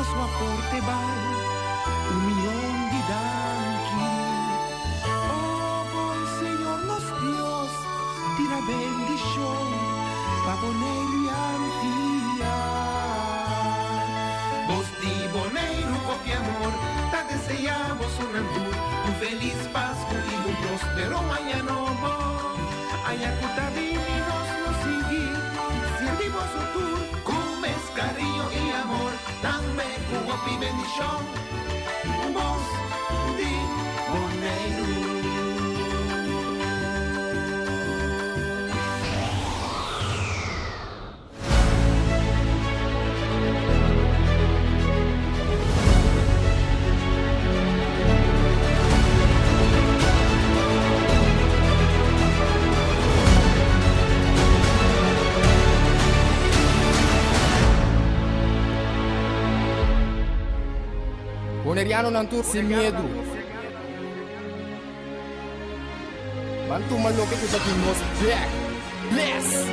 su aporte vale 1.000.000 de danqui. Oh, buen Señor nos Dios, tira bendición pa' Bonaire y Antilla. Vos di Bonaire con mi amor, te deseamos un feliz Pascua y un próspero año nuevo. Ayacuta vivinos nos sigue, servimos su tour, con cariño y amor, dame cubo y bendición. Vos di Bonaire. Boneriano ng tour sin miedo. Bantu maloke ko dati nos back. Bless!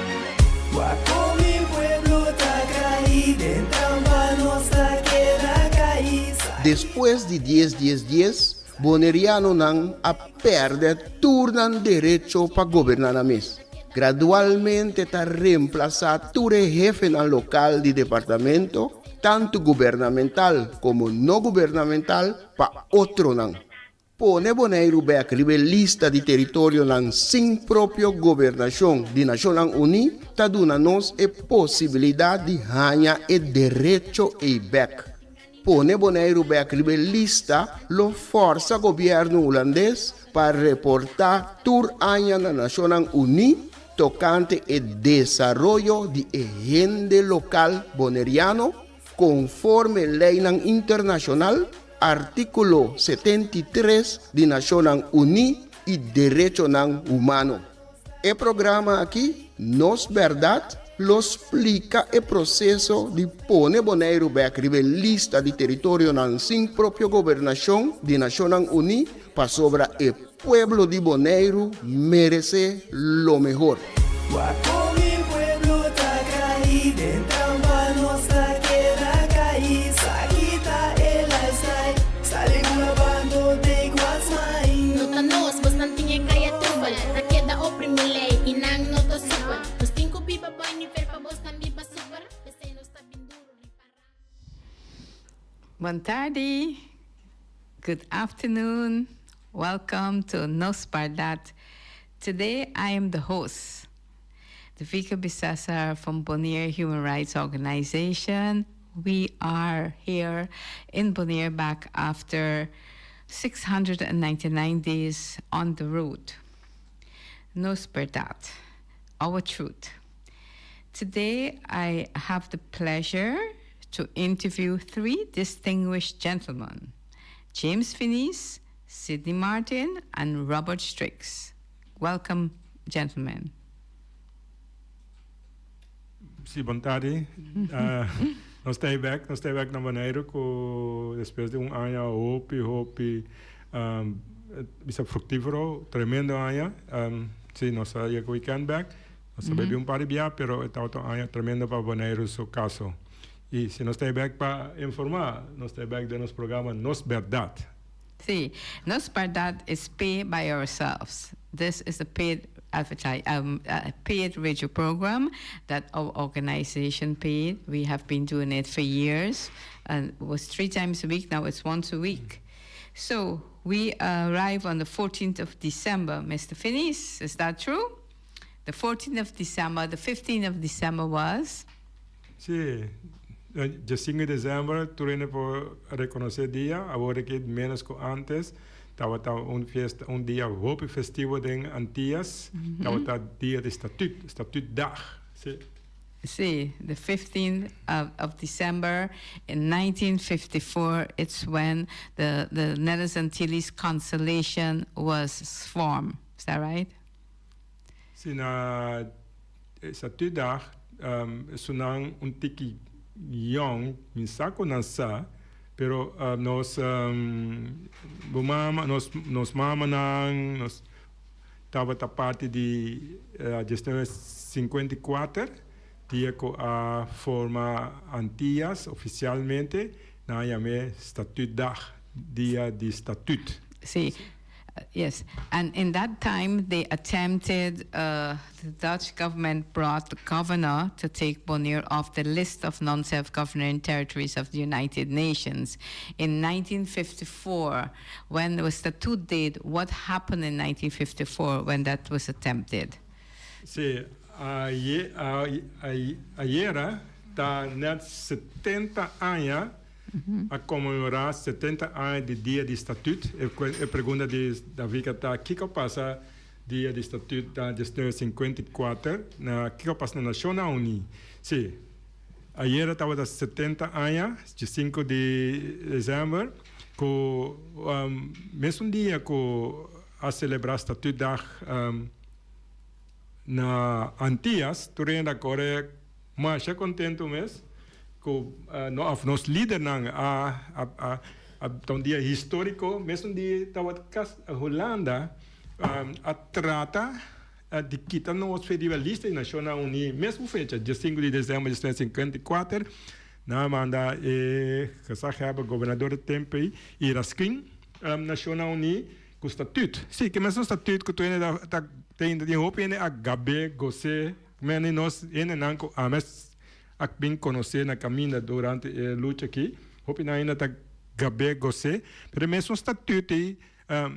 Guaco mi pueblo tacaí, dentro nuestra queda caí. Después de 10-10-10, Boneriano nang a perder turnan derecho para gobernar a mes. Gradualmente está reemplazado tu jefe en el local de departamento, tanto gubernamental como no gubernamental, para otro nan. Pone Bonaire back lista de territorio nan sin propio gobernación de Naciones Unidas, ta duna nos e posibilidad de ganhar e derecho e back. Pone Bonaire back lista lo forza governo holandês para reportar tur año na Naciones Unidas tocante el desarrollo de agente local boneriano conforme ley internacional, artículo 73 de Naciones Unidas y Derecho Humano. El programa aquí, Nos Verdad, lo explica el proceso de poner Bonaire back lista de territorio sin propia gobernación de Naciones Unidas para sobre el pueblo de Bonaire merece lo mejor. Guaco mi pueblo tacaí, dentro nuestra queda caí. Saquita el lifestyle, sale grabando de Guasmay. Nota nos, pues nantinya kaya tubal. Na queda oprimile, inang noto super. Nos tinko pipa boy ni fer pa bos tambi pa super. Bese nos ta binduro ni para. Buon tardi. Good afternoon. Welcome to Nos Pardat. Today I am the host, Devika Bisasar from Bonaire Human Rights Organization. We are here in Bonaire back after 699 days on the road. Nos Pardat, our truth. Today I have the pleasure to interview three distinguished gentlemen, James Finis, Sidney Martin, and Robert Strix. Welcome, gentlemen. Sí, buon tardi. Nós estamos back na Bonaire depois de ano hopi, bisa fructífero, tremendo ano. Sí, nós saímos weekend back, nós bebi par de bia, pero está outro ano tremendo para Bonaire seu caso. E se nós estamos back para informar, nós estamos back de nosso programa Nos Verdad. See, Nos Pardat is paid by ourselves. This is a paid paid radio program that our organization paid. We have been doing it for years, and it was 3 times a week. Now it's once a week. So we arrive on the 14th of December, Mr. Finis. Is that true? The 14th of December. The 15th of December was? Sí. De 5 de dezembro, turene por reconocer dia, agora que menos que antes, estava um dia hoop festivo em Antillas, estava dia de estatuto-dag. See, the 15th of December in 1954, it's when the Netherlands Antilles Constellation was formed. Is that right? Sim, na estatuto-dag, sunang tiki young, minsaco nansa, pero nos mama nang nos estava a parte de gestão 54, dia que a forma Antillas oficialmente na yame statuutdag, dia di statuut. See, yes, and in that time they attempted, the Dutch government brought the governor to take Bonaire off the list of non-self-governing territories of the United Nations. In 1954, when the statute date, what happened in 1954 when that was attempted? Sim, ayer está net 70 anos a comemorar 70 anos de dia de estatuto. A pergunta da Vika está, o que passa dia de estatuto da 1954 na que passa na Nacional Unida? Sim, ayer estava 70 anos, de 5 de dezembro, com mesmo dia com a celebrar o estatuto da na Antillas, tu ainda agora mas é contento mesmo com nos líderes um dia histórico, mesmo dia estava a Holanda a trata de quitar nos federalistas da Nacional Unida, mesmo fecha, dia 5 de dezembro de 1954, na manda que sabe o governador do tempo e Raskin, Nacional Unida, com o estatuto. Sim, que mesmo o estatuto que tu ainda tem de roupa ainda a gabe goce, mas nós ainda não a mes a bem conhecer na caminho durante a luta aqui, roupa ainda tá gabe goce, mas mesmo o estatuto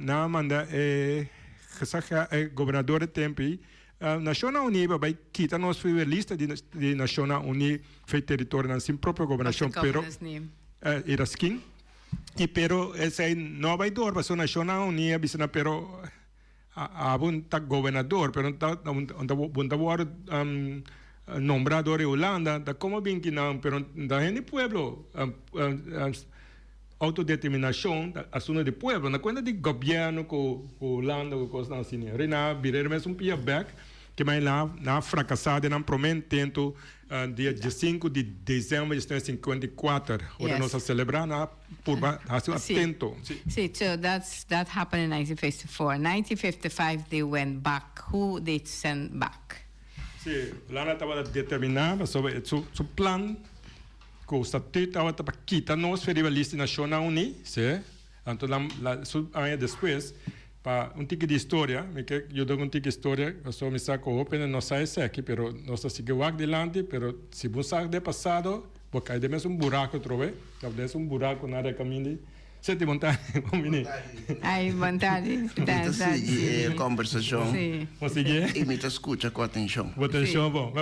na manda que sabe o governador do tempo Nacional Unida vai quitar nos federalistas de Nacional Unida feito território na sua própria governação, pero era skin. E pero esse não vai dar para a Nacional Unida, bisna pero a tá governador, pero nombrador de Holanda, da como bem que não, pero da gente pueblo autodeterminação, assunto de pueblo, na conta de governo com Holanda, com coisa assim. Rena virar mesmo pia back que mais lá na fracassada não prometendo dia 5 de dezembro de 1954, ora nós celebrar na por atento. See, so that happened in 1954. 1955 they went back. Who they sent back? Sim, lá estava determinada sobre seu plano que o estatuto estava para quitar nos federalistas Nacional Unida, sim. Então lá anos depois para um tipo de história, eu dou um tipo de história, eu só me saco open, não sai aqui, pero nós seguimos adelante, pero se você sabe do passado, porque aí mesmo um buraco trove, talvez um buraco na caminho. Você tem vontade, menino? Ai, vontade. Seguir a conversação. Sim. Conseguir? E me escuta com atenção. Com atenção, bom.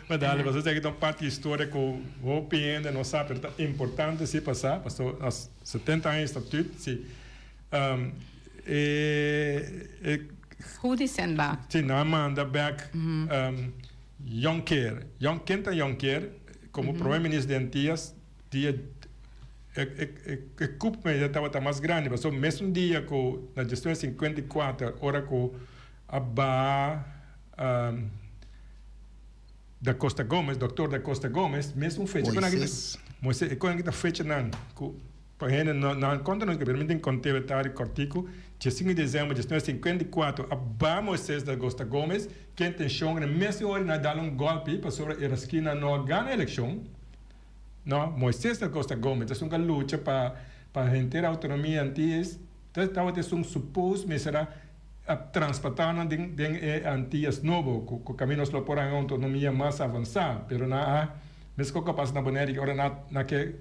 Mas dá-lhe, você tem que dar parte de história que o OPN não sabe, é importante se passar, passou aos 70 anos de estatuto, sim. Who they send back? Sim, na manda back Jonker. Jonker, como primeiro-ministro de Antillas, dia a culpa já estava mais grande, mas o mesmo dia que na gestão 54, hora que a da Costa Gomes, doutor da Costa Gomes, mesmo fecha. Moisés, quando a fecha não, para gente não conta nos que permitem contar o artigo, dia 5 de dezembro de 1954, a Moisés da Costa Gomes, que tem chão na mesma hora na dar golpe para sobre a esquina não ganha a eleição. No, Moisés da Costa Gomes, é uma luta para manter a autonomia antigas. Então, é um suposto, mas será transportar na Antillas novo, com caminhos lá por a autonomia mais avançada, pero na mesmo que passa na Bonaire, agora na que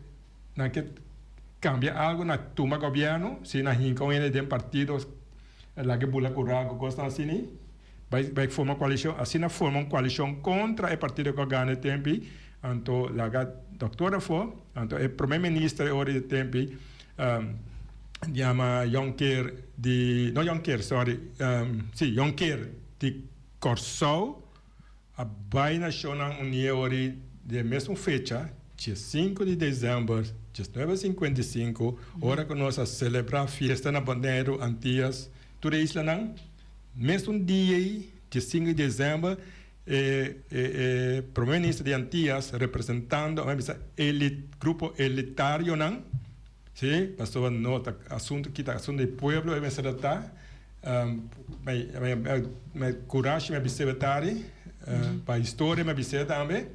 cambia algo na toma governo, se na rincão ele tem partidos lá que bula curago, coisa assim, vai formar coalição, assim na forma uma coalição contra o partido que ganha tempo. Então, a doutora foi, então, o primeiro-ministro hora de tempo, chama Jonker de Corsou, a Bai Nacional Unida hora de mesma fecha, dia 5 de dezembro de 1955, hora que nós celebramos a festa na Bonaire, Antillas, toda a isla não, mesmo dia, dia 5 de dezembro, primeiro-ministro de Antillas representando o grupo elitário, não? Sim, passou no assunto que está assunto do povo, mas tratar, mas coragem, mas para a história, mas também.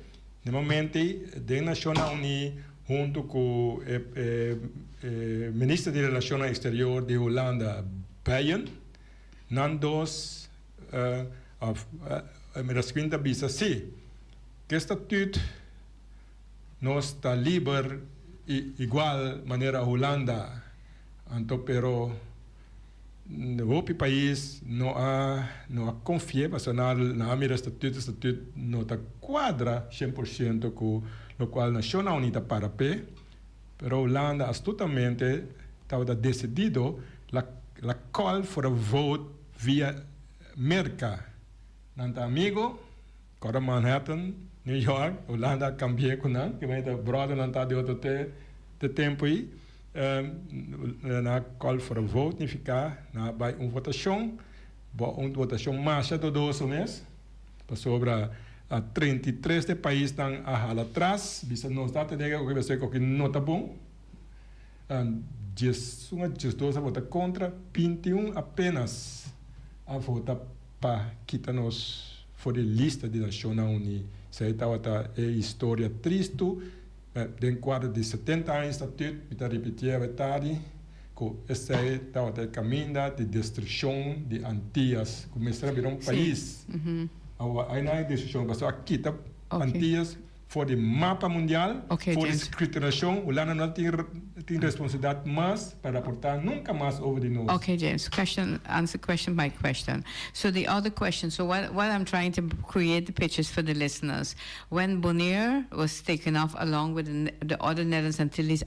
No momento, da Nacional Unida, junto con el ministro de Relaciones Exteriores de Holanda, Bijen, dos me das cuenta bisa sí, que estatuto no está libre igual manera Holanda, anto pero no país no ha confía para sonar na mira estatuto no está cuadra 100% con lo cual Nacional Unida para P, pero Holanda astutamente estaba decidido la call for a vote via Merca. Nanta amigo, Cora Manhattan, New York, Holanda cambié con nan, que me está brother nanta de outro te tempo aí, na call for a vote, significa na vai votação massa do 2 mês, sobre a 33 de país estão a atrás, bisa não está tendo que vai ser que não está bom. 12 a votar contra, 21 apenas a votar para quitar-nos fora da lista de Nacional Unida. Isso aí é história triste. Dentro quadro de 70 anos, estatuto, está repetir a verdade, que esse aí estava o caminho de destruição de Antillas. Começar a virar país. Aí não é destruição, mas aqui está Antillas fora do mapa mundial, fora da escrituração. O Holanda não tem responsabilidade mais para aportar nunca mais over de nós. Okay, James. Answer question by question. So the other question. So what I'm trying to create the pictures for the listeners. When Bonaire was taken off along with the other Netherlands Antilles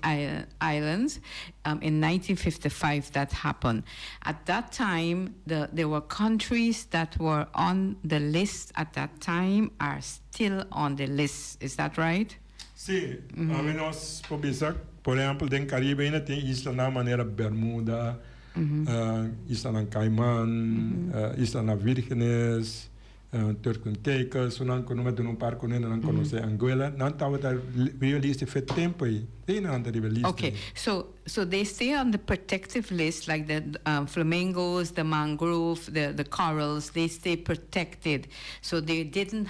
Islands in 1955, that happened. At that time, there were countries that were on the list at that time are still on the list. Is that right? Sim, a menos por exemplo, em Caribe ainda tem isla na maneira Bermuda, isla na Caimán, isla na Vírgenes, Turks and Caicos, não conhece um parque não conhece Angola, não estava realista faz tempo aí, tem não está realista. Okay, so they stay on the protective list, like the flamingos, the mangrove, the corals. They stay protected. So they didn't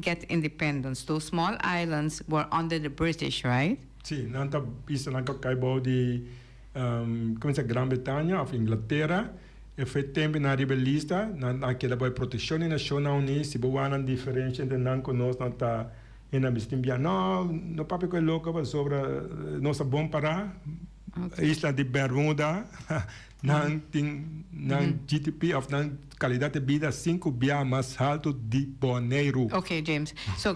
get independence. Those small islands were under the British, right? Sim, não está isso não caiu de como se Grã-Bretanha ou Inglaterra. E foi tempo na rebelista, naquela boa proteção nacional unida, se boa uma diferença entre nós conosco, não está na bistimbia. Não papo que louco sobre nossa bom para isla de Bermuda, não tem GDP of não qualidade de vida 5 vezes mais alto de Bonaire. Okay, James. So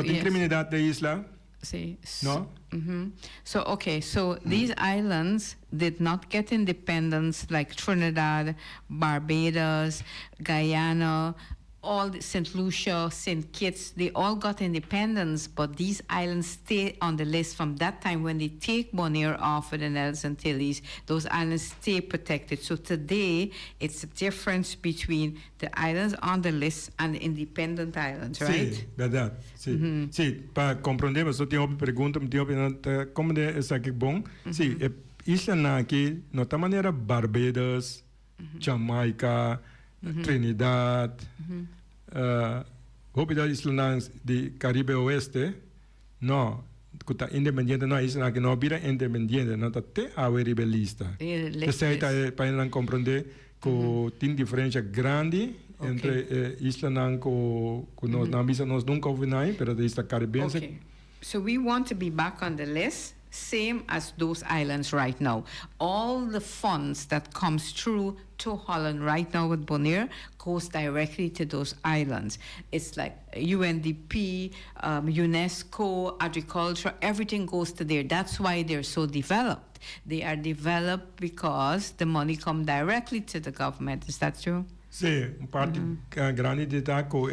tem criminalidade da isla. See, no? So these islands did not get independence like Trinidad, Barbados, Guyana, all St. Lucia, St. Kitts, they all got independence, but these islands stay on the list from that time. When they take Bonaire off of the Netherlands Antilles, those islands stay protected. So today, it's a difference between the islands on the list and the independent islands, right? Sí, verdad. Sí, sí, para comprender, eu tenho uma pergunta, como é isso aqui bom? Sim, isla aqui, de outra maneira, Barbados, Jamaica, Trinidad, Hospital Isla de Caribe Oeste, no, que está independiente, no, isla que no vira independiente, no está até a rebelista. Essa aí para compreender que tem diferença grande entre isla que nós nunca ouvimos, mas a isla caribense. Okay. So we want to be back on the list, same as those islands right now. All the funds that comes through to Holland right now with Bonaire goes directly to those islands. It's like UNDP, UNESCO, agriculture, everything goes to there. That's why they're so developed. They are developed because the money comes directly to the government. Is that true? Sim, parte grande de taco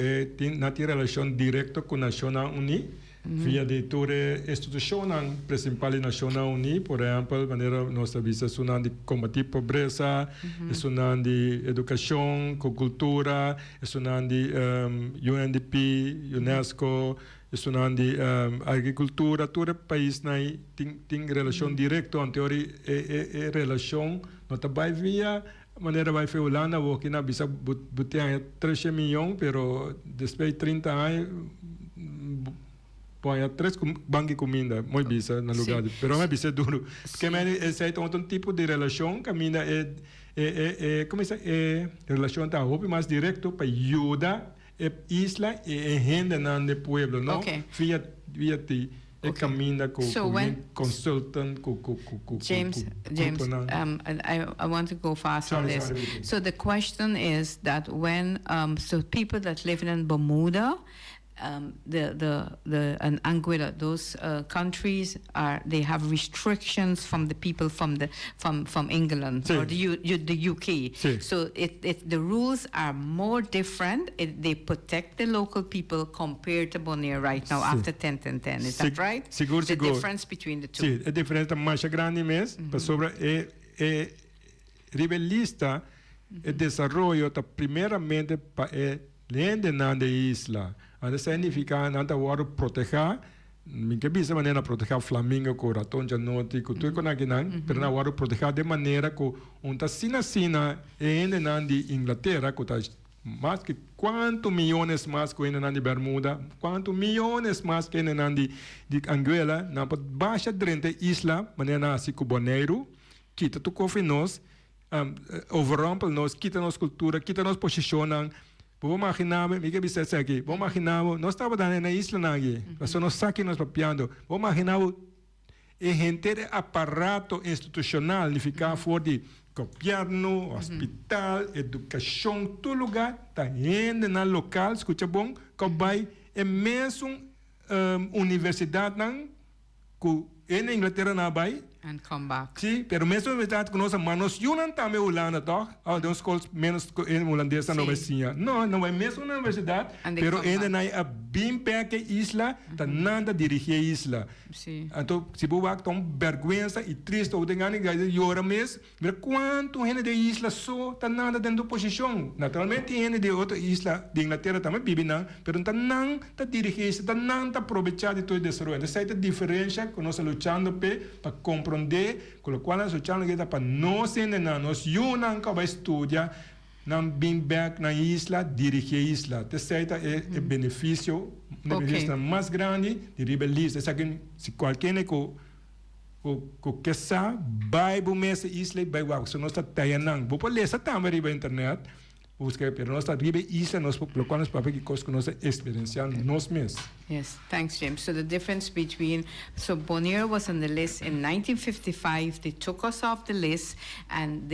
não tem relação direta com a Nacional Unida. Via de toda instituição principal da Nacional Unida, por exemplo, maneira nossa visa é de combater pobreza, é de educação, cultura, é de UNDP, UNESCO, é de agricultura. Todo país tem relação direta, em teoria é relação, não vai via maneira vai ser Holanda, o que na bisa botar 13 milhões, pero depois de 30 anos põe 3 banco de comida, muito bisa no lugar, pero é bisa duro. Porque esse é um tipo de relação, caminha como é relação tá roupa mais direto para ajudar a isla e a gente no pueblo, não? Via ti. So when consultant, James, I want to go fast on this. So the question is that when so people that live in Bermuda, and Anguilla, those countries they have restrictions from the people from England or the UK. So the rules are more different. They protect the local people compared to Bonaire right now after 10-10-10. Is that right? The difference between the two. Sí, a diferença mais grande mesmo, sobre rebelista, o desenvolvimento está primeiramente para lende na isla. Isso significa que nós vamos proteger, minha bisa maneira proteger Flamengo com ratão janote, com tudo que nós queremos, mas nós vamos proteger de maneira que onde sina ainda na de Inglaterra, que mais que quantos milhões mais que ainda na de Bermuda, quantos milhões mais que ainda na de Anguilla, na baixa drente isla, maneira assim com Bonaire, quita tu coffee nós, overrompe nós, quita nossa cultura, quita nossa posição. Vamos imaginar, vamos imaginar, nós estávamos na isla, nós nós aqui nós papiando, vamos imaginar o inteiro aparato institucional de ficar fora de governo, hospital, educação, todo lugar, está indo no local, escuta bom, que vai, é mesmo universidade, que na Inglaterra não vai, and come back. Sim, pero mesmo universidade que nós manos Yunan também Holanda, toch? De uns escolas menos em holandesa não vai sim. Não vai mesmo na universidade, pero ainda não é bem perto isla, tá nada dirigir isla. Sim. Então, se você vai tão vergonha e triste ou tem que llora mesmo, ver quanto gente de isla só tá nada dentro da posição. Naturalmente, gente de outra isla de Inglaterra também vive não, pero não tá dirigir isla, tá não tá aproveitar de todo o desenvolvimento. Essa é a diferença que nós lutando para compreender, com o qual nós lutando para não ser nós Yunan que vai estudar não bem back na isla, dirigir isla. Esse é o benefício mais grande de rebelias. Se qualquer que sabe, vai para essa isla, vai para se nós está tendo, vou ler essa também na internet, pero nós está riba isla, nós lo qual nós papel que coisa que nós experienciamos nós mesmos. Yes, thanks, James. So the difference between, so Bonaire was on the list in 1955. They took us off the list, and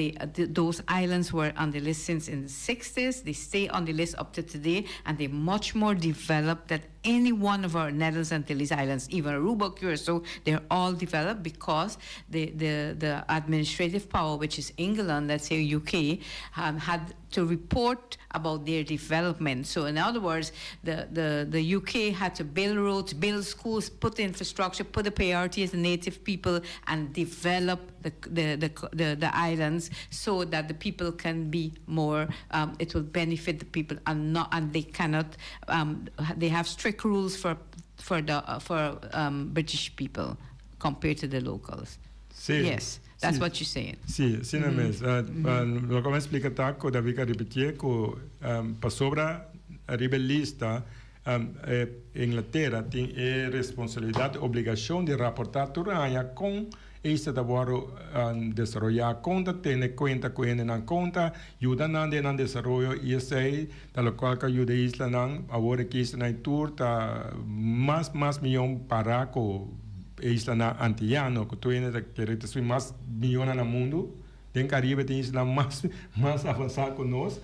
those islands were on the list since in the 60s. They stay on the list up to today, and they're much more developed than any one of our Netherlands Antilles islands, even Aruba, Curacao. They're all developed because the administrative power, which is England, let's say UK, had to report about their development. So in other words, the UK had to build roads, build schools, put infrastructure, put the priority as the native people, and develop the islands so that the people can be more. It will benefit the people, and they cannot. They have strict rules for British people compared to the locals. Sí. Yes. That's what you're saying. Sí, sí, no mesmo. Lo que me explica taco, David que repetir que para sobre a rebelista Inglaterra tem a responsabilidade, a obrigação de raportar tudo com este trabalho desenvolver conta, ter conta com ele na conta, ajuda na desenvolvimento e esse da local que ajuda a isla não, agora que isso na tour tá mais milhão para com isla na Antillano, que tu ainda quer ter mais milhões no mundo, tem Caribe tem isla mais avançada que nós,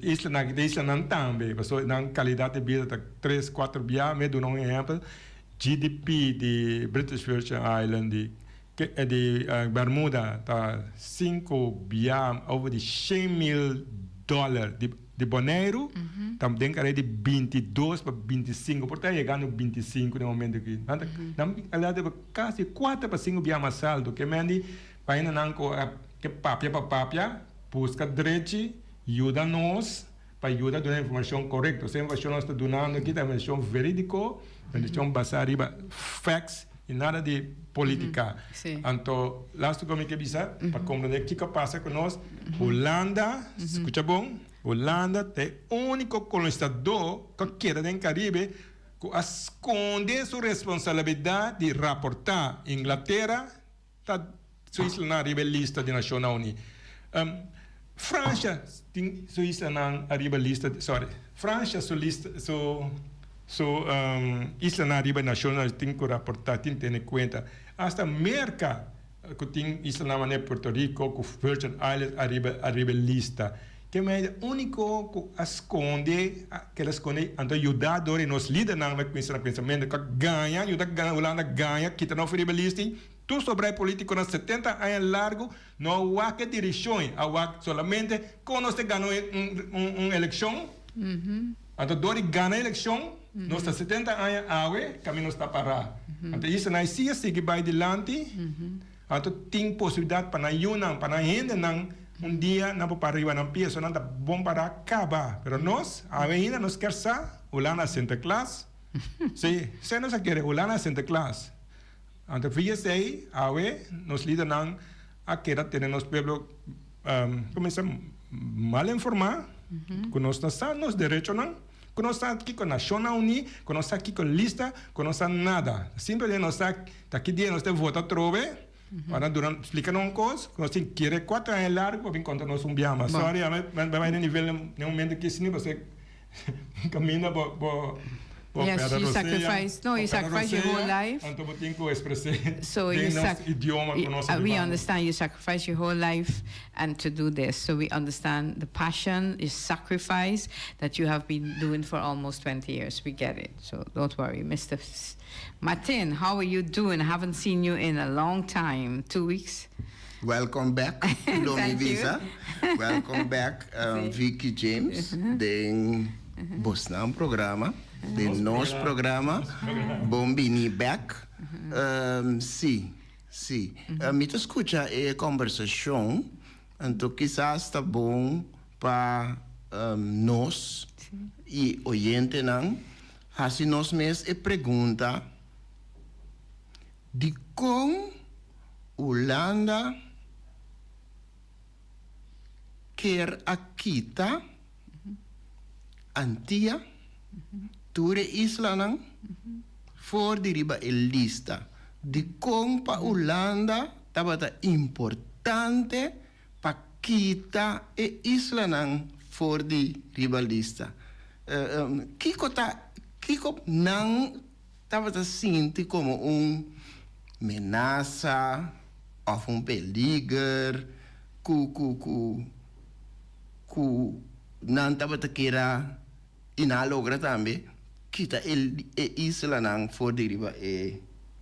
isla não também, porque na qualidade de vida tá 3-4 biá, me dou um exemplo, GDP de British Virgin Island de Bermuda tá 5 biá over de $100,000 de Bonaire, também cara de 22 para 25, portanto chegando 25 no momento aqui. Ela deve quase 4 para 5 biá mais alto, que mendi para ainda não que papia, busca direito, ajuda nós para ajudar a dar a informação correta. Se a informação nós está dando aqui, a informação verídica, a informação baseada em facts e nada de política. Então, lá estou como que bisa para compreender o que passa com nós. Holanda, escuta bom? Holanda é o único colonizador que queda no Caribe que esconde sua responsabilidade de reportar Inglaterra tá sua isla na rebelista de Nacional Unida. França tem sua isla na rebelista, França sua lista isla na rebelista nacional tem que reportar, tem que ter em conta. Hasta América que tem isla na maneira Porto Rico, com Virgin Islands a rebelista. Que é o único que esconde, então ajudador e nos líderes não vai pensar no pensamento que ganha, Holanda ganha, que está no rebelista. Tu sobre a política nos 70 anos largo, não há que direção, há solamente quando você ganhou uma eleição, então Dori ganha a eleição, nos 70 anos, o caminho está parado. Então isso não é assim, segue para adiante, então tem possibilidade para não, para não dia não para arriba não pienso nada bom para acabar, pero nós ainda nos quer sa Holanda Santa Claus, sim, se nos quer Holanda Santa Claus. Então fíjese aí, nos líderes não a querer ter nos pueblo começa mal informar, que nós não sabemos direitos não, que nós estamos aqui com a Nacional Unida, que nós estamos aqui com lista, que nós não nada, simplesmente nós estamos aqui dia nós temos votar trove. Ahora, durante explicar uma coisa, nós temos que querer 4 anos largo para encontrar nós biama. Sorry, vai no nível no momento que se você caminha yes, you sacrifice. No, you sacrifice your whole life. So we understand you sacrifice your whole life and to do this. So we understand the passion is sacrifice that you have been doing for almost 20 years. We get it. So don't worry, Mr. Martin, how are you doing? I haven't seen you in a long time. 2 weeks? Welcome back, Domi Visa. Welcome back, Vicky James, den Bosnam programa, den nos programa, Bombini back. Sim. Me escucha a conversação, então quizás está bom para nós e oyente não, assim nós mesmos e pergunta de como Holanda quer aquita Antia Ture Isla não for de riba lista de como para Holanda estava importante para quita e Isla não for de riba lista. Kiko não estava sentindo como ameaça ou peligro não estava queira inalogra também kita isla não for de riba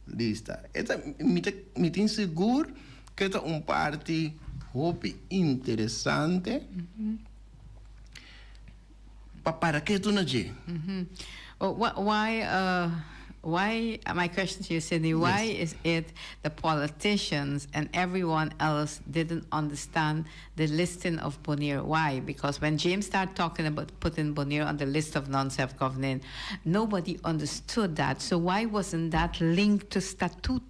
lista. Eta me tem seguro que é parte hope interessante para que tu não je. Why, my question to you, Sydney, why is it the politicians and everyone else didn't understand the listing of Bonnier? Why? Because when James started talking about putting Bonnier on the list of non-self-governing, nobody understood that. So why wasn't that linked to Statute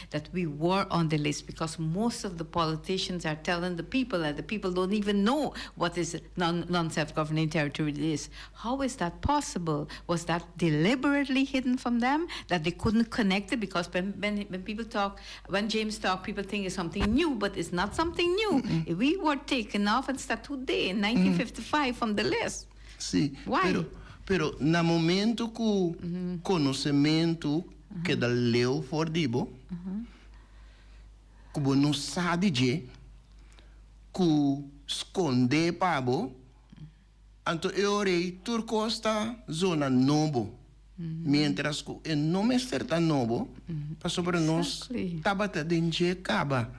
that we were on the list? Because most of the politicians are telling the people, and the people don't even know what is non-self-governing territory is. How is that possible? Was that deliberately hidden from them, that they couldn't connect it? Because when people talk, when James talk, people think it's something new, but it's not something new. We were taken off at Statute Day in 1955 from the list. Sí. Why? Pero na momento que conhecimento que da leu fordibo, como não sabe de, que esconde pabo, então eu orei turcosta zona novo, mientras que não é certa novo, para sobre nós tabata dentro caba.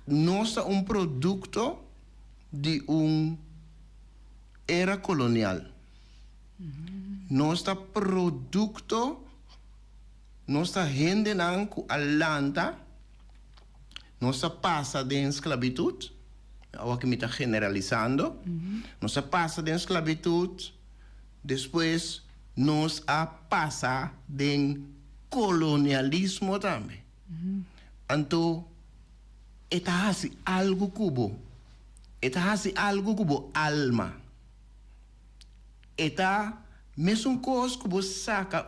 Nós é produto de era colonial. Nosso produto, nossa gente não alanta, nossa passa de esclavitud, o que me está generalizando, nossa passa de esclavitud, depois nos passa de colonialismo também. Então, está assim algo cubo, está assim algo cubo alma. Está mesmo coisa que você saca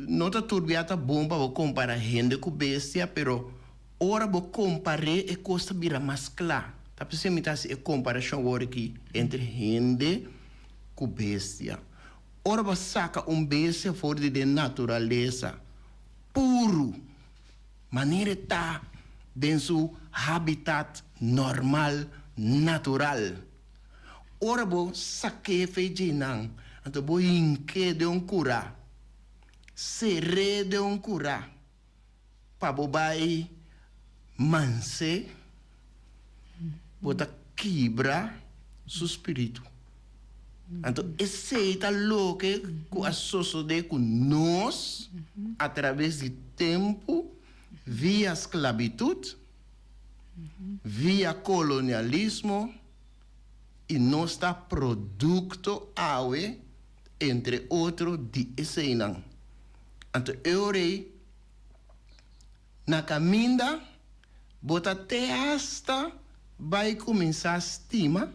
nota turbiata bom para comparar gente com bestia, pero ora vou comparar e coisa vira mais clara. Tá pensando que é comparação agora aqui entre gente com bestia. Ora você saca bestia fora de natureza puro, maneira tá dentro do habitat normal, natural. Ora bo saque feijinang, então bo inque de cura, seré de cura, pa bo bai manse, bota quebra su espírito. Então esse é o que associa com nós, através do tempo, via esclavitud, via colonialismo, e nós está produto aue, entre outros, de escena. Então, eu rei, na caminda, bota até hasta, vai começar a estima,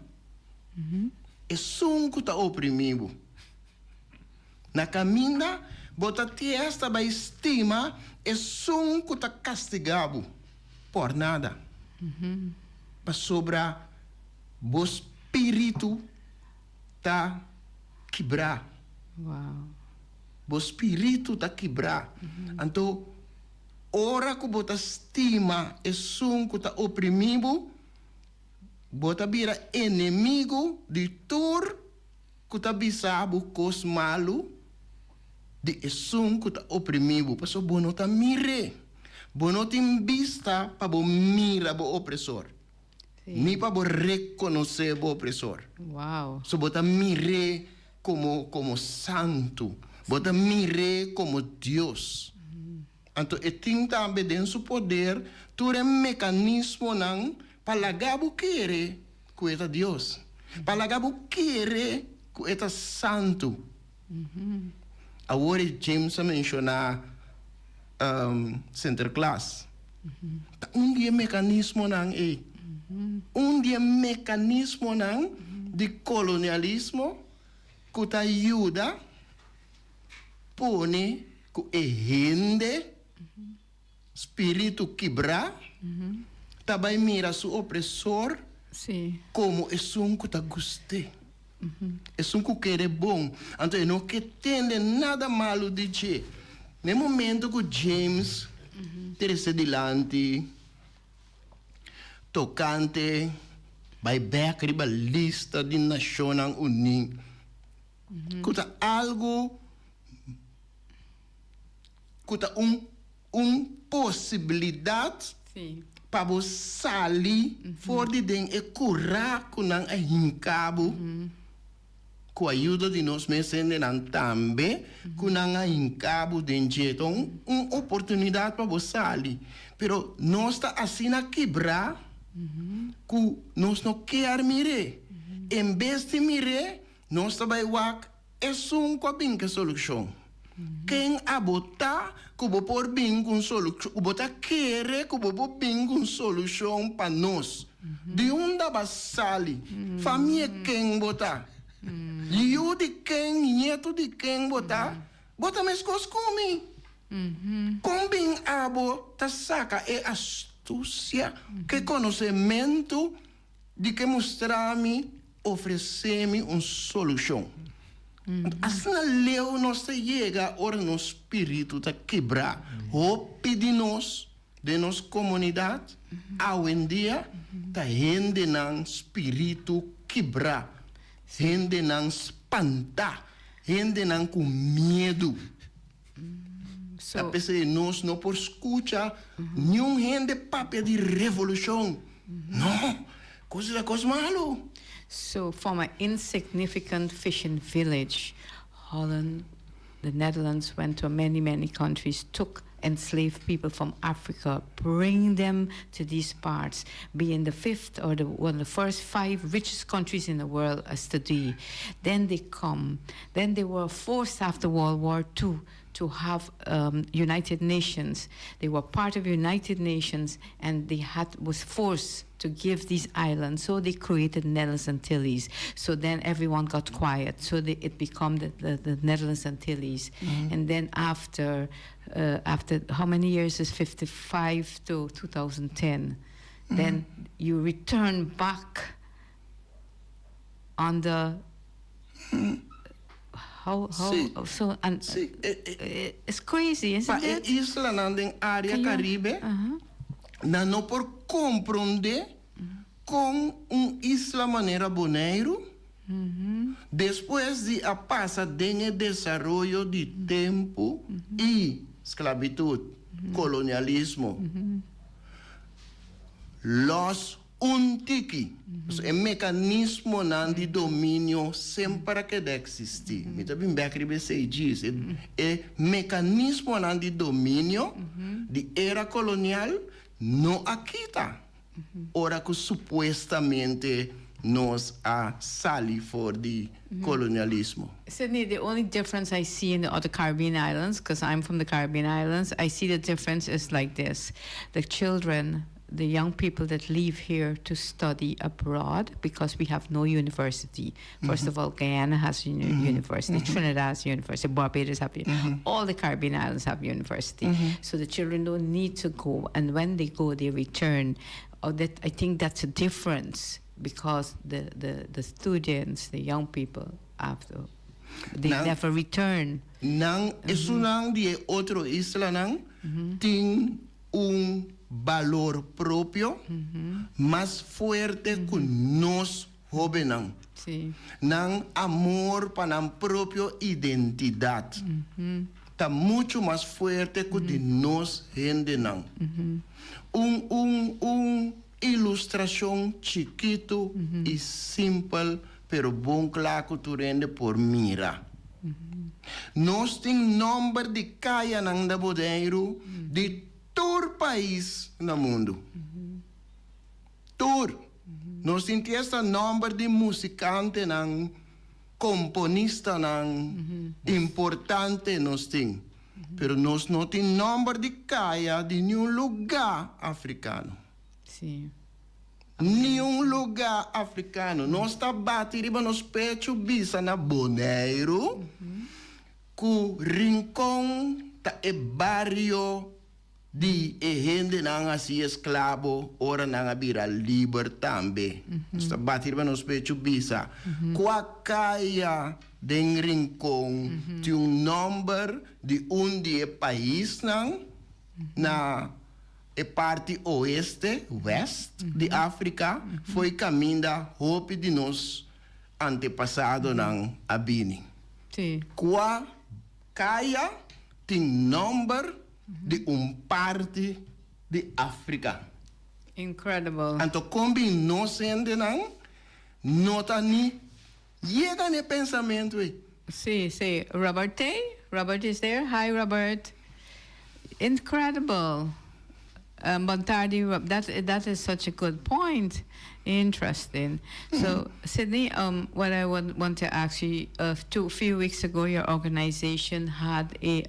é som que está oprimido. Na caminda, bota até hasta, vai estima, é som que está castigado, por nada. Para sobrar, o espírito está quebrar. Wow. O espírito está quebrar. Então, ora que você estima e som que está oprimido, você vira inimigo de tudo que está bisabo cos malo de som que está oprimido. Por isso, você não está mire. Você não tem vista para você mirar o opressor. Ni para reconhecer o opressor. Wow. So bota mire como santo. Bota mire como Deus. Então, e tem também dentro do poder, tu é mecanismo não para gabo querer com esta Deus. Para gabo querer com esta santo. Agora James mencionar center class. Dia mecanismo não é. Dia mecanismo não de colonialismo que te ajuda pone que gente espírito quebrar também mira seu opressor como é um que te goste. É um que quer bom. Então não que tem nada malo de dizer. No momento que James terceiro dilante tocante vai back riba lista de Nações Unidas. Kuta algo kuta possibilidade para você sair fora de dentro e curar com a hincabo com a ajuda de nós mesmos também com a hincabo de jeito uma oportunidade para você sair. Pero nós está assim a quebrar que nós não queremos mirar. Em vez de mirar, nós também wak é com a solução. Quem abota que vou por bem com solução, o bota querer que vou por bem com solução para nós. De onde vai sair? Família quem botar? Eu de quem, neto de quem botar? Bota mais coisas comigo. Com bem abo ta saca é astúcia, que conhecimento de que mostrar-me, oferecer-me uma solução. Assim leu nós chega a hora no espírito tá quebrar. Hope de nós comunidade, hoje em dia tá gente não espírito quebrar, gente não espantar, gente não com medo. A pessoa nós não por escutar nenhum gente papel de revolução. Não, coisa malo. So, from an insignificant fishing village, Holland, the Netherlands went to many countries, took enslave people from Africa, bring them to these parts, being the fifth or one of the first 5 richest countries in the world as today. Then they come. Then they were forced after World War II to have United Nations. They were part of United Nations, and they was forced to give these islands. So they created Netherlands Antilles. So then everyone got quiet. So it became the Netherlands Antilles. And then after how many years is 55 to 2010? Then you return back on the it's crazy, isn't it? Pa isla nandeng área Caribe, na no por compreender com isla maneira boneiro, depois de a passa de desarrollo de tempo e esclavitud, colonialismo, los untiki, o mecanismo de domínio sempre que deve existir. Me também bem se diz, é mecanismo de domínio de era colonial não aquita. Ora que supostamente nós a sali for de colonialismo. Sydney, the only difference I see in the other Caribbean islands, because I'm from the Caribbean islands, I see the difference is like this: the children, the young people that leave here to study abroad, because we have no university. First of all, Guyana has a university, Trinidad has a university, Barbados have all the Caribbean islands have university. So the children don't need to go, and when they go, they return. I think that's a difference, because the students, the young people, they never return. Nang esunang di otro isla nang ting valor propio más fuerte que nos jóvenes. Sí. Nan amor para la propia identidad. Está mucho más fuerte que de nos gente nan. Un ilustración chiquito y simple, pero bon claro que tú rende por mira. Nos tem nombre de caia nang da bodeiro de todo país no mundo. Todo. Nós temos esse nome de musicante, não, componista, não, importante nós temos. Mas nós não temos nome de caia de nenhum lugar africano. Sim. Nenhum lugar africano. Nós estamos batendo nos peitos, bisa na Bonaire, que Rincón é barrio de gente não assim escravo, ora não vira livre também. Está batendo nos peitos bisa. Qualquer de Rincón tem número de de país não, na parte oeste, west de África, foi caminho da roupa de nós antepassados não abini. Sim. Qualquer tem número de parte de África. Incredible. Então, combinou sendo não tá nem chega no pensamento. Sí. Robert is there. Hi, Robert. Incredible. Bontardi, that is such a good point. Interesting. So, Sydney, what I want to ask you, a few weeks ago, your organization had a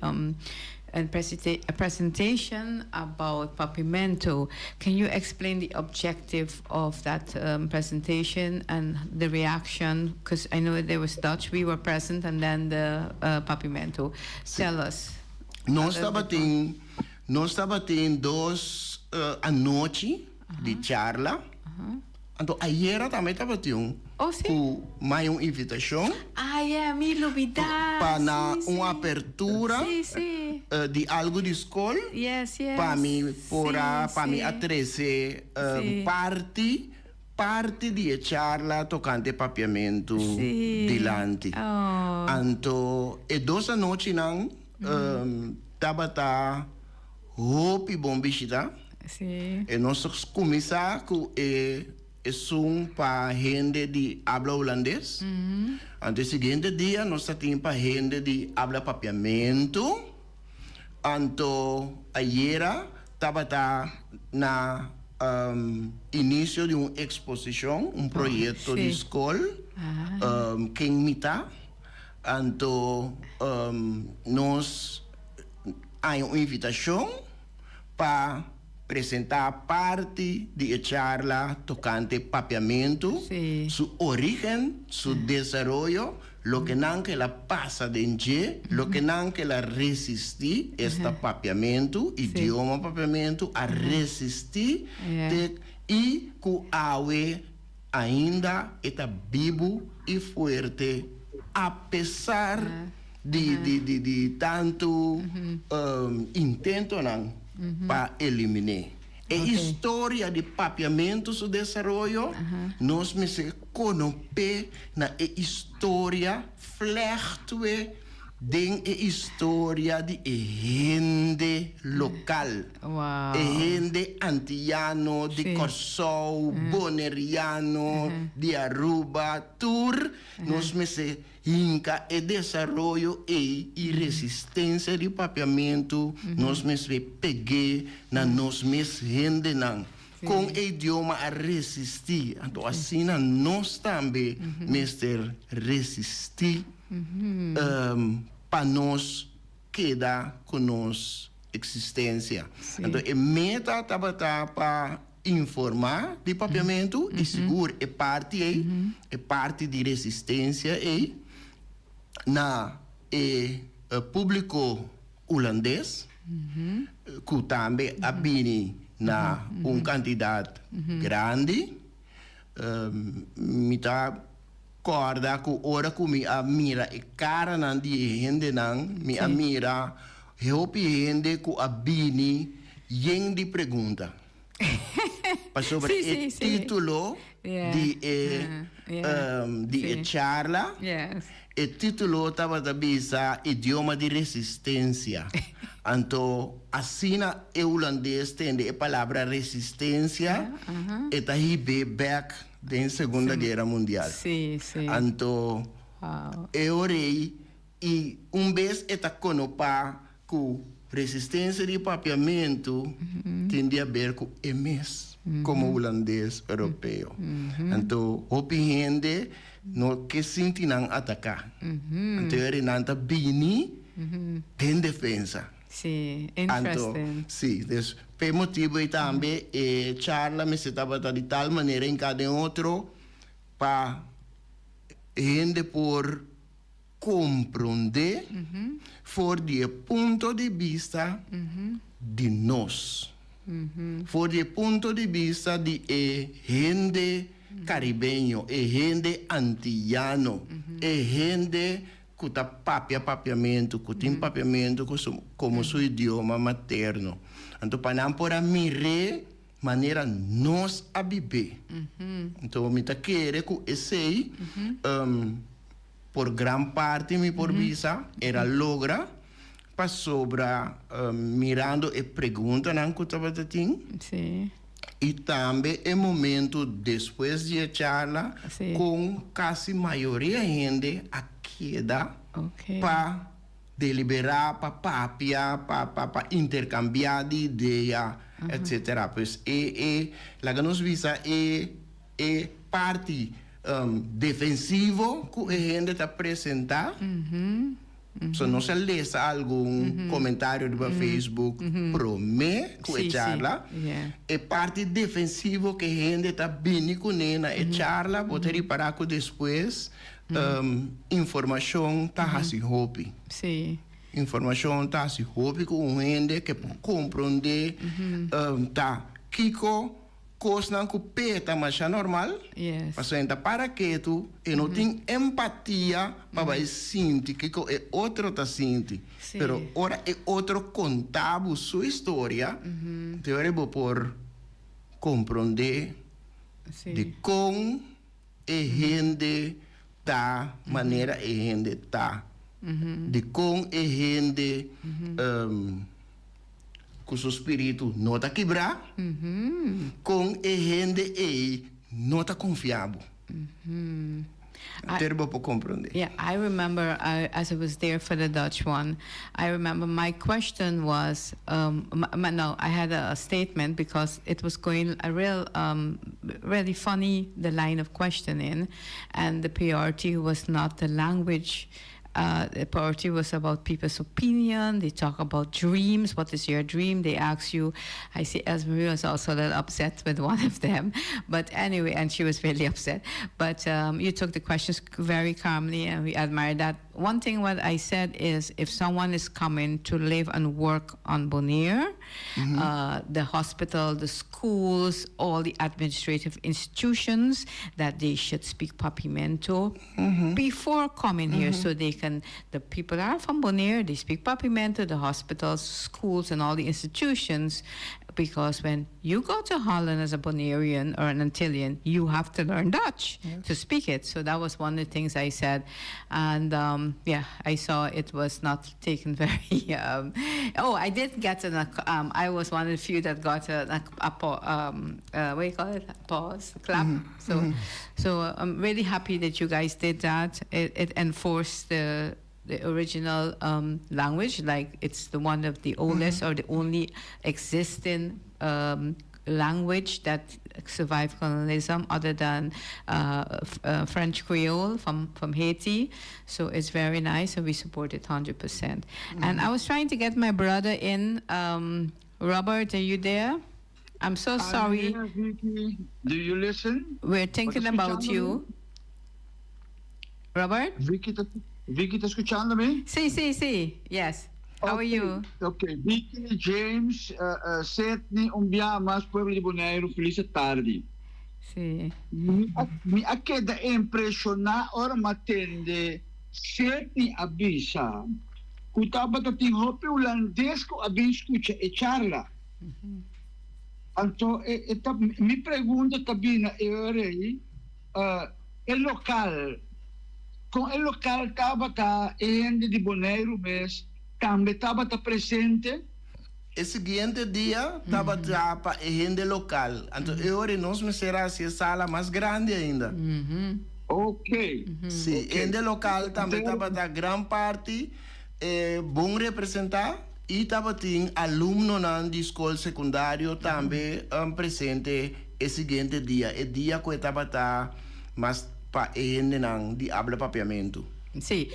presentation about Papimento. Can you explain the objective of that presentation and the reaction? Because I know there was Dutch, we were present, and then the Papimento. Tell us. Nós estava tendo 2 anoite de charla. Então, ayer também estava tendo mais uma invitação. Me olvidar. Para uma abertura de algo de escola. Para mim, para mim, atrese parte de charla tocante papiamento delante. Então, e 2 anoite não, estava roupa bom bichita. E nós começamos com para gente de habla holandês. No seguinte dia, nós tínhamos para gente de habla papiamento. Anto ayer estaba na inicio de una exposición, un proyecto de escuela que en mitad. Anto nos hay una invitación para presentar parte de charla tocante papiamento, su origen, su desarrollo, lo que nan que la pasa de enje, lo que nan que la resistir este papiamento, idioma papiamento, a resistir y que awe ainda está vivo y fuerte a pesar de tanto intento nan para eliminar. A história de papiamento, seu desarrollo, nós me se conoce na história flechtwe den a história de gente local. Wow. Gente antillano, de Corsol, Boneriano, de Aruba, Tur, nós me se inca e desarrollo e resistência de papiamento, nós me se peguei na nós mes gente nan. Com o idioma a resistir. Então, assim, nós também, mestre, resistir para nós quedar com nossa existência. Então, a meta estava para informar de papiamento e seguro é parte de resistência e na público holandês que também abine na quantidade grande me tá corda que ora que me admira e cara nan de gente nan me admira help gente que abine yen de pergunta para sobre o título de charla. O título estava da bisa idioma de resistência. Então, assim na holandês tem a palavra resistência e tá aí back da Segunda Guerra Mundial. Então, eu orei e vez está conopa com resistência de papiamento tem a ver com MS como holandês europeu. Então, opinião no que senti não atacar. Então, ele não está bem tem defesa. Sim, interesting. Sim, por motivo e também charla me se estava de tal maneira em cada outro para gente por compreender for de ponto de vista de nós. For de ponto de vista de gente caribenho, gente antillano, gente que está papiamento, que tem papiamento como seu idioma materno. Então, para não por mirar maneira nós a viver. Então, me tá querendo que esse por gran parte me por visa era logra para sobra mirando e pergunta não que estava tendo. E também é momento depois de charla com quase maioria gente a queda para deliberar, para papiar, para intercambiar de ideia, etc. Pois lá que nos visa é parte defensivo que a gente está apresentando. Se não se lê algum comentário do Facebook, promete que a charla é parte defensivo que a gente está bem com ela. A charla pode reparar que depois informação está assim roupa. Informação está assim roupa com a gente que pode compreender tá Kiko coisa que peta mas é normal. Mas ainda para que tu não tem empatia para sentir que é outro tá sentindo. Pero ora é outro contar sua história. Então por compreender de como a gente tá, maneira a gente tá, de como a gente com o seu espírito não está quebrado, com a gente não está confiável. Terbo por comprender. Yeah, I remember as I was there for the Dutch one, I remember my question was, no, I had a statement because it was going a really funny, the line of questioning, and the priority was not the language. The priority was about people's opinion. They talk about dreams. What is your dream? They ask you. I see Esmeralda was also a little upset with one of them. But anyway, and she was really upset. But you took the questions very calmly, and we admire that. One thing what I said is if someone is coming to live and work on Bonaire, the hospital, the schools, all the administrative institutions, that they should speak Papiamento before coming here, so they can, the people are from Bonaire, they speak Papiamento, the hospitals, schools, and all the institutions, because when you go to Holland as a Bonairean or an Antillian, you have to learn Dutch to speak it. So that was one of the things I said. And yeah, I saw it was not taken very... oh, I did get I was one of the few that got what do you call it? Pause, clap. So I'm really happy that you guys did that. It enforced the original language, like it's the one of the oldest or the only existing language that survived colonialism, other than French Creole from Haiti. So it's very nice, and we support it 100%. And I was trying to get my brother in. Robert, are you there? I'm so sorry. Here, Vicky. Do you listen? We're thinking about you. Robert? Vicky, ¿te escuchándome? Sí. Yes. How are you? Ok, Vicky, James, Setni, Umbiamas, Pueblo de Bonaire, feliz tarde. Sì. Mi ha queda impressiona ora matende Setni abisa. Kutaba tating hopi ulandesco abin escucha e charla. Anto, mi pregunta tabina el local. Com el local estava gente de Bonaire, mas também estava presente. O seguinte dia, estava para gente local. Então, agora nós me será a sala mais grande ainda. Ok. Sim, gente local também estava da grande parte, bom representar. E estava tem aluno na escola secundária também presente o seguinte dia. O dia que estava mais para gente de habla Papiamento. Sí.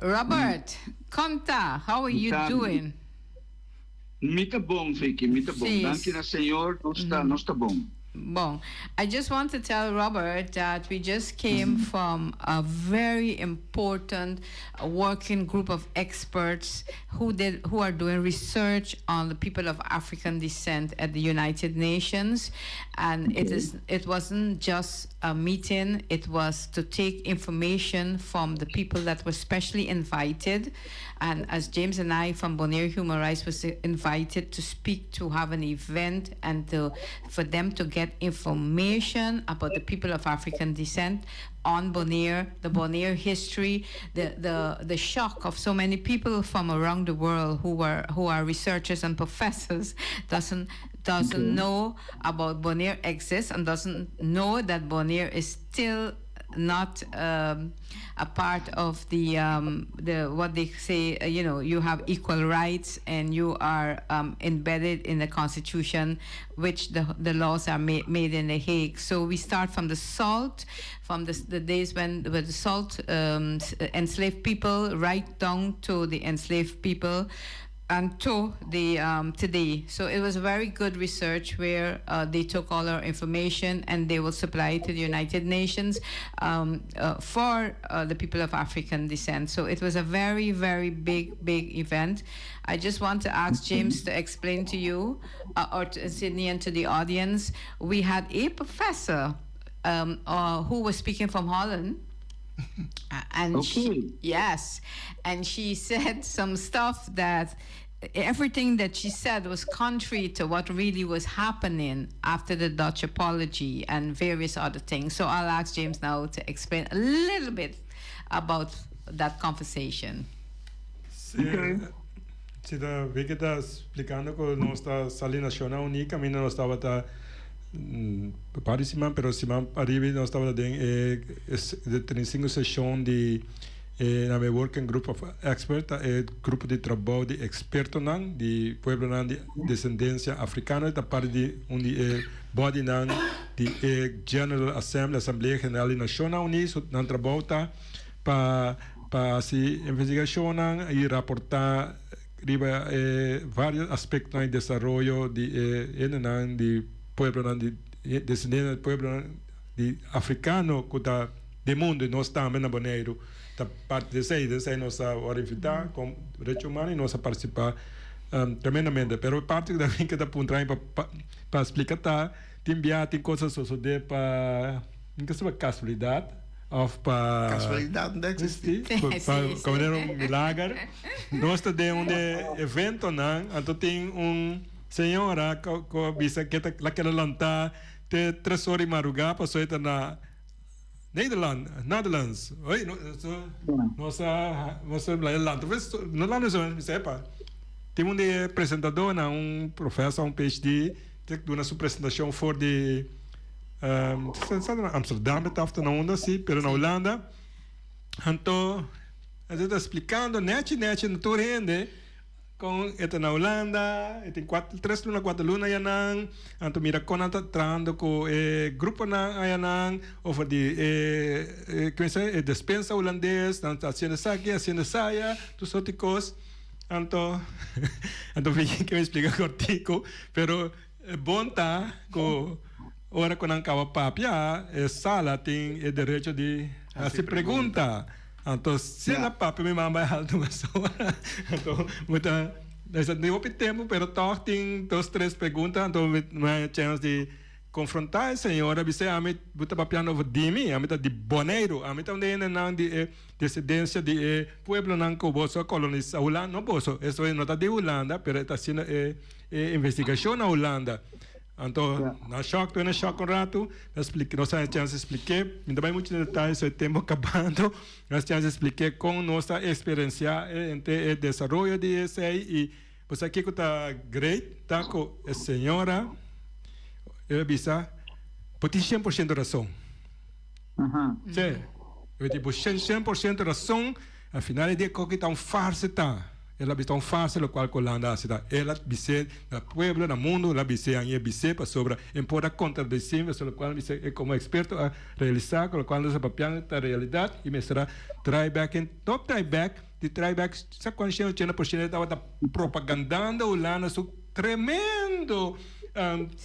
Robert, conta, how are you doing? Muito bom, Vicky, muito bom. Sim. Danke na senhor, nós está bom. Bon, I just want to tell Robert that we just came from a very important working group of experts who are doing research on the people of African descent at the United Nations, and it wasn't just a meeting; it was to take information from the people that were specially invited, and as James and I from Bonaire Human Rights was invited to speak, to have an event, and for them to get information about the people of African descent on Bonaire, the Bonaire history, the shock of so many people from around the world who are researchers and professors doesn't know about Bonaire exists, and doesn't know that Bonaire is still not a part of the what they say, you have equal rights, and you are embedded in the constitution, which the laws are made in The Hague. So we start from the SALT, from the days when the SALT enslaved people, right down to the enslaved people, and to the today. So it was a very good research where they took all our information and they will supply it to the United Nations for the people of African descent. So it was a very, very big event. I just want to ask James to explain to you, or to Sydney and to the audience, we had a professor who was speaking from Holland. And she said some stuff that everything that she said was contrary to what really was happening after the Dutch apology and various other things. So I'll ask James now to explain a little bit about that conversation. Vicky está explicando que nuestra sala nacional única, nós estava Parisiman, pero Simam arriba nós estava dentro de 35 sessão de na meu working group of experts, grupo de trabalho de expertos de pueblo de descendência africana, da parte de body de General Assembly, Assembleia Geral das Nações Unidas, não trabalho para se investigação e reportar vários aspectos de desenvolvimento de pueblo de descendência de pueblo de africano que está do mundo e nós também na Bonaire da parte desse nós orientar com direitos humanos e nós participar tremendamente, pero parte da que está apontando para explicar tem coisas suceder para não sei casualidade ou para Casualidade não existe. Para como um milagre. Nós temos evento então tem senhora que bisa que aquela lanta te 3 horas madrugada passou está na Netherlands. Oi, nossa lá, talvez não lá não sei para. Tem apresentador, professor, PhD, que dá sua apresentação for de Amsterdam, estava na onda assim, pero na Holanda. Então, a gente está explicando, net, não estou rende. Com na Holanda, tem 4 lunas yanang, anto mira con trando com grupo na yanang, over de despensa holandês, tanto haciendo saia, tu soticos, anto vi que me explica cortico, pero bom tá com ora con ancawa papia, sala tem o direito de se pergunta. Então, se na papo me mama alto uma só, então muita nessa não tempo, pero toch tem 2, 3 perguntas, então uma chance de confrontar a senhora, você a mim botar papiano over dimi, a mim tá de Bonaire, a mim também não de descendência de pueblo não que boso coloniza Holanda, não boso, isso é nota de Holanda, pero está sendo investigação na Holanda. Então, na choque um rato, nós a chance expliquei, ainda bem muitos detalhes, o tempo acabando, nós chance expliquei com nossa experiência entre o desenvolvimento de esse e você aqui que está great, tá com a senhora, eu bisa, por 100% razão. Sim, eu digo 100% razão, afinal é de que está farsa tá. Ela está fácil o qual Holanda a cidade. Ela bise no pueblo, no mundo, ela bise aí bise para sobre impor contradição, sobre o qual bise é como experto a realizar, com o qual nós papiando a realidade e me será tryback, top tryback, de tryback, sa quando chega 80% estava propagandando Holanda su tremendo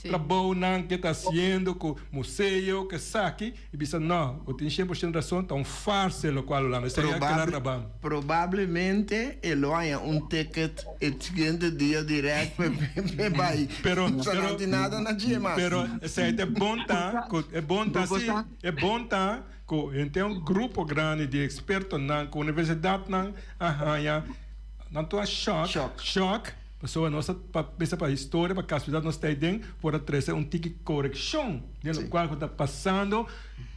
trabalho que está fazendo com o museu, que saque, e bisa não, eu tenho 100% razão, tão fácil o qual Holanda seria aquela Provavelmente ele há ticket e seguinte dia direto para vai. Pero não tem nada na dia mais. Pero é bom tá, tem grupo grande de expertos na universidade não tô choque. Pessoa nossa para a história, para a casualidade nós temos por trazer tipo de correção, no qual está passando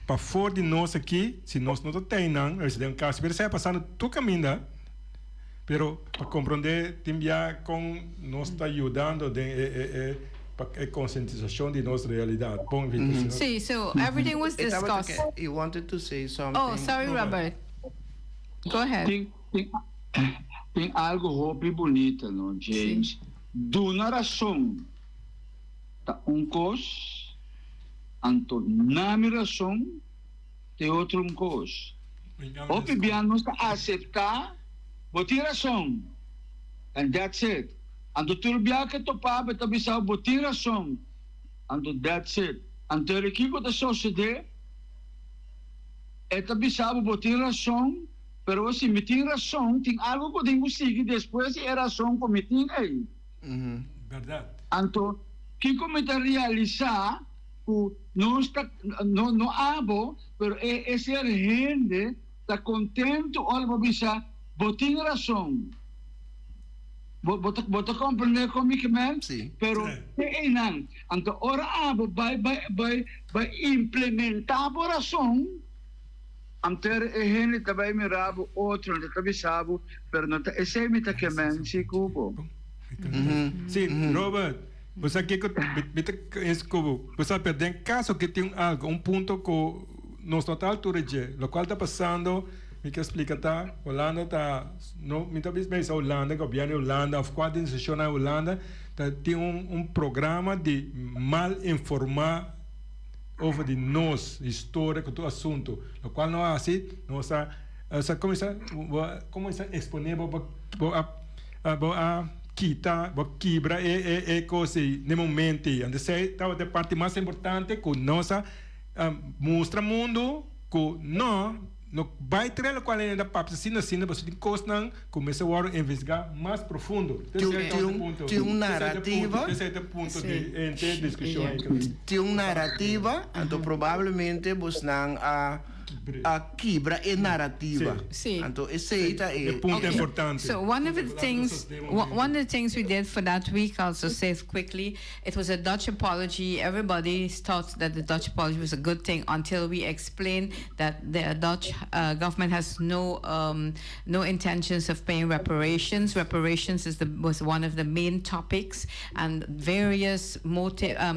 para fora de nós aqui, se nós não temos, nós temos caso, mas está passando tu caminho, pero para compreender, também com nós está ajudando para a conscientização de nossa realidade. Bom, See, so everything was discussed. You wanted to say something. Oh, sorry, Robert. Go ahead. Tem algo hobby bonita, não, James? Duna razão, tá cos, anto nami razão, tem outro cos. Hobby bian nós aceitar, botir razão, and that's it. Anto turbia que topa, beta bisa botir razão, anto that's it. Anto requigo da sociedade, eta bisa botir razão. Pero se me tem razão, tem algo que eu tenho que seguir depois é razão que me tem aí. Verdade. Então, que como está realizar, não abo, pero esse gente está contente, olha, vou dizer, vou ter razão. Vou compreender comigo, man? Sim. Pero, não. Então, ora abo, vai implementar a razão. Anter gente também mirava outro, não também sabe, pero não esse me tá queimando se cubo. Sim, Robert, Você aqui você perde em caso que tem algo, ponto que nós não está altura de, o qual está passando, me que explica tá, Holanda está, não, me talvez bem a Holanda, governo Holanda, of qual instituição na Holanda, tem programa de mal informar over de nós história que o assunto, o qual não é assim, nossa, como está disponível para kita quebra coisa no momento onde sei a parte mais importante que nossa mostra mundo que não vai ter qual é da papo assim você tem coisa não começa a investigar mais profundo tem narrativa esse é o ponto de discussão tem narrativa então provavelmente você não a quebra é narrativa. Então esse é o ponto importante. So one of the things we did for that week, also say quickly, it was a Dutch apology. Everybody thought that the Dutch apology was a good thing until we explained that the Dutch government has no intentions of paying reparations. Reparations was one of the main topics, and various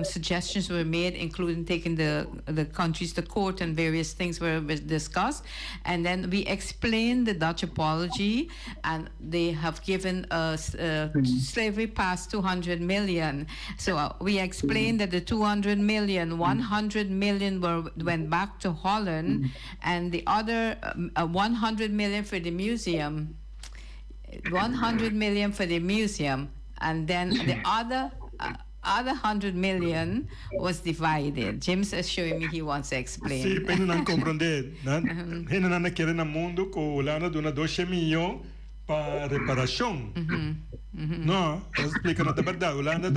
suggestions were made, including taking the countries to court, and various things were discussed. And then we explained the Dutch apology, and they have given slavery past 200 million. So we explained that the 200 million, 100 million went back to Holland, and the other 100 million for the museum. 100 million for the museum, and then the other 100 million was divided. James is showing me he wants to explain. Sim, para não compreender, né? Não quer no mundo que a Holanda dona 12 milhões para reparação. Não, explica na verdade. A Holanda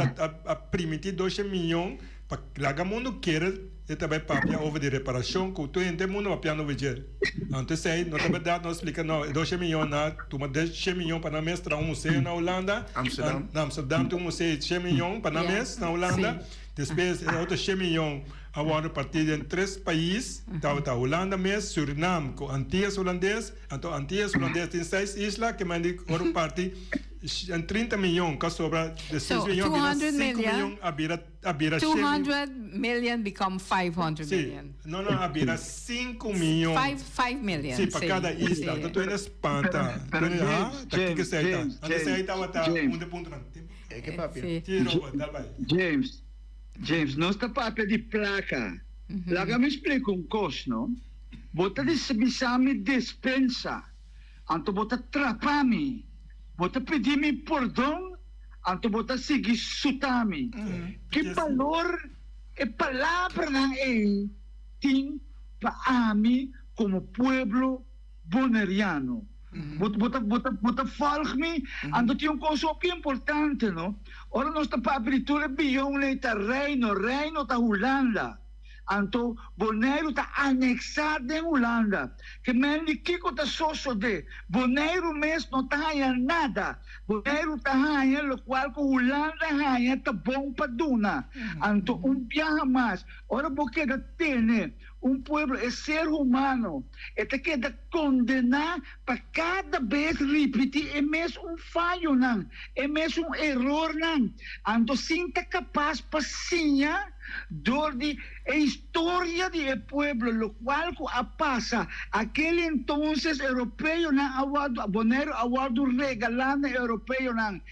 a permitir 12 milhões para o mundo quer também para over de reparação que tu entende mundo para piano viger. Então sei, na verdade não explica não, 12 milhões na, tu mas 10 milhões para mestra museu na Holanda, Amsterdam tu museu 10 milhões para mestra na Holanda, depois outros 10 milhões agora partido em 3 países, tá Holanda mesmo, Suriname, com Antillas holandês, então Antillas holandês tem 6 islas que mandam outra parte em 30 milhões, que sobra de 6 milhões, 5 milhões a bira 200 million become 500 million. Não, a bira 5 milhões. 5 million. Sim, para cada isla. Então, tu ainda espanta. James, nós está papel de placa. Lá me explica coisa, não? Bota de me dispensa. Anto bota trapami. Bota pedir-me perdão. Anto bota seguir sutami. Que valor e palavra não é tem para mim como pueblo boneriano. Bota folga-me, ando tem coisa importante, não? Ora nós está para abertura bilhão leita reino da Holanda. Anto Bonaire está anexado em Holanda. Que meni Kiko está só de Bonaire mesmo não está ganhando nada. Bonaire está ganhando, o qual que Holanda ganha está bom para duna. Anto viaja mais. Ora porque tem pueblo é ser humano. É que da condenar para cada vez repetir é mesmo falho não. É mesmo erro não. Anto sinta capaz para sinha dor de história de pueblo, lo cual pasa aquel entonces europeo na aguardo Bonaire aguardo regalando europeo nan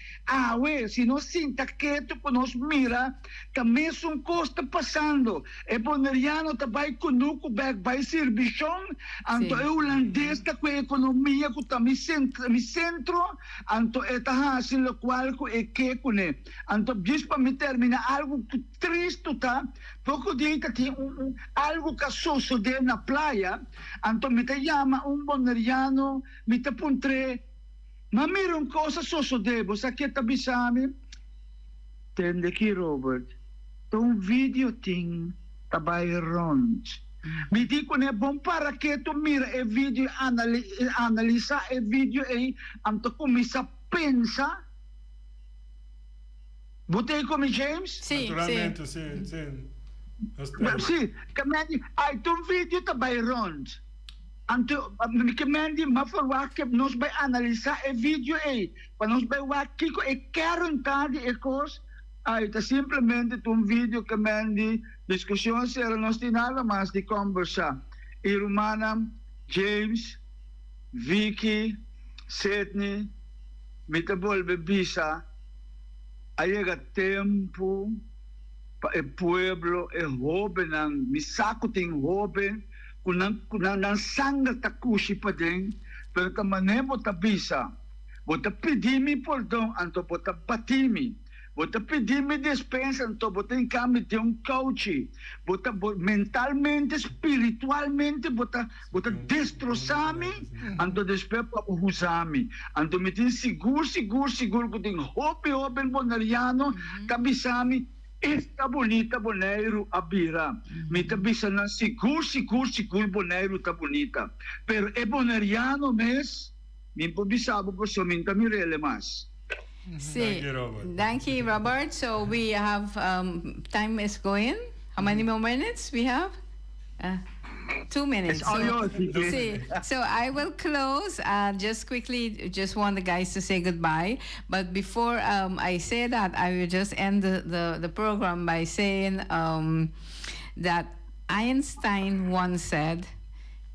si no sinta que tu nos mira também são costa passando boneriano também conuco vai serviço anto holandês que a economia que também centro anto eta assim lo qual que cone anto diz para me terminar algo triste tá pouco dia tem algo que sucede na praia, então me te chama boneriano, me te puntre, mas mira uma coisa sucede, você quer te avisar-me? Tende aqui, Robert, vídeo tem tabay rond. Me digo, é bom para que tu mira o vídeo, analisa o vídeo e então começa a pensar. Botei como James? Sim, naturalmente, sim. Sim, kami ay itong video tabay rond. Anto kami mafarwa que nos vai analisar o vídeo para nos vai kiko e quero entrar de ecos Aí está simplesmente um vídeo que mande discussão será nós tem nada mais de conversar. Irmã James, Vicky, Sidney, Mitabol Bebisa, aí é tempo para o pueblo, é jovem, misaco tem jovem, kunang sangga takushi pa din, pero kamane mo tabisa, bota pedimi perdão, anto bota batimi, bota pedimi dispensa, anto bota kami de coach, bota mentalmente, espiritualmente, bota destrozami, anto despe pa uhusami, anto mitin seguro ko ting hope bonariano, kabisami, esta bonita boneiro abira. Mita bisa na seguro boneiro ta bonita. Pero e boneriano mes, min po bisabo po so minta mirele mas. See, thank you, Robert. So we have, time is going. How many more minutes we have? 2 minutes. So I will close. Just quickly, just want the guys to say goodbye. But before I say that, I will just end the program by saying that Einstein once said,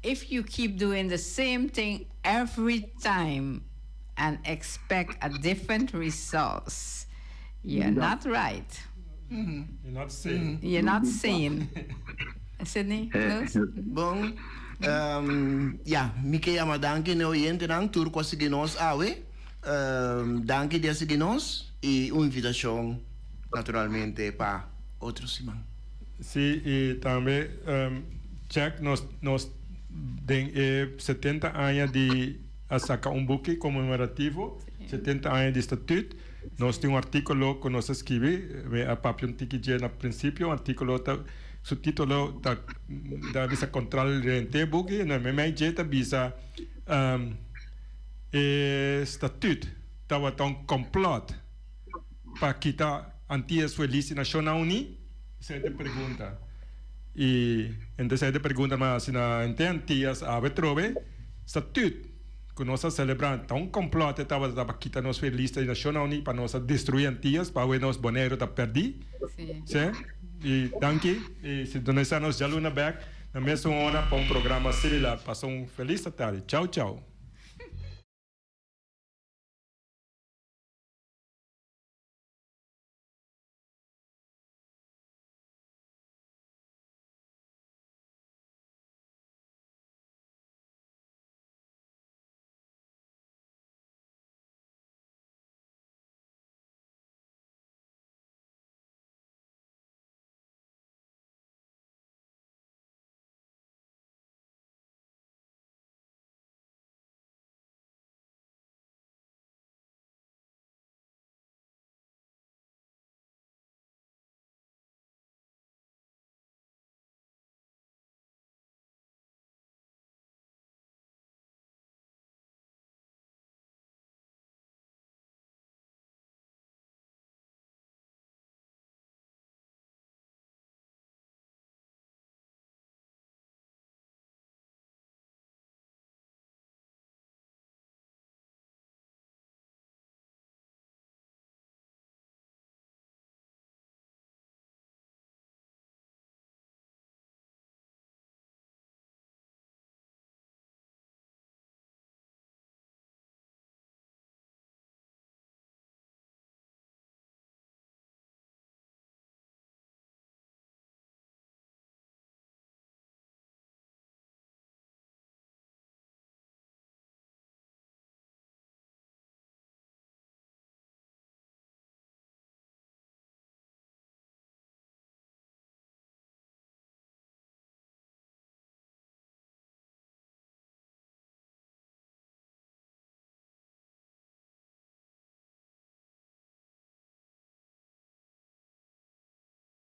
if you keep doing the same thing every time and expect a different results, you're not right. You're not sane. You're not sane. Sidney, close? Bom, mi queria danke no oyente nang tour kwa siginos awe. Danke dia siginos e uma invitação naturalmente para outros irmãos. Sim, e também check nos tem 70 anos de sacar book comemorativo, 70 anos de estatuto. Nós temos artículo que nós escreve, a papier tiki no princípio, artículo su título da bisa control rente bugi na memang jeta bisa statut tawa tong complot para kita anti feliz nacional uni se te pergunta e então se te pergunta mas na antias a betrove statut que nós celebramos tão complot tawa para kita nos feliz nacional uni para nós destruir antias para ver nos boneiro da perdi sim. E danke, e se nós estamos já luna back na mesma hora para programa similar. Passam feliz tarde. Tchau, tchau.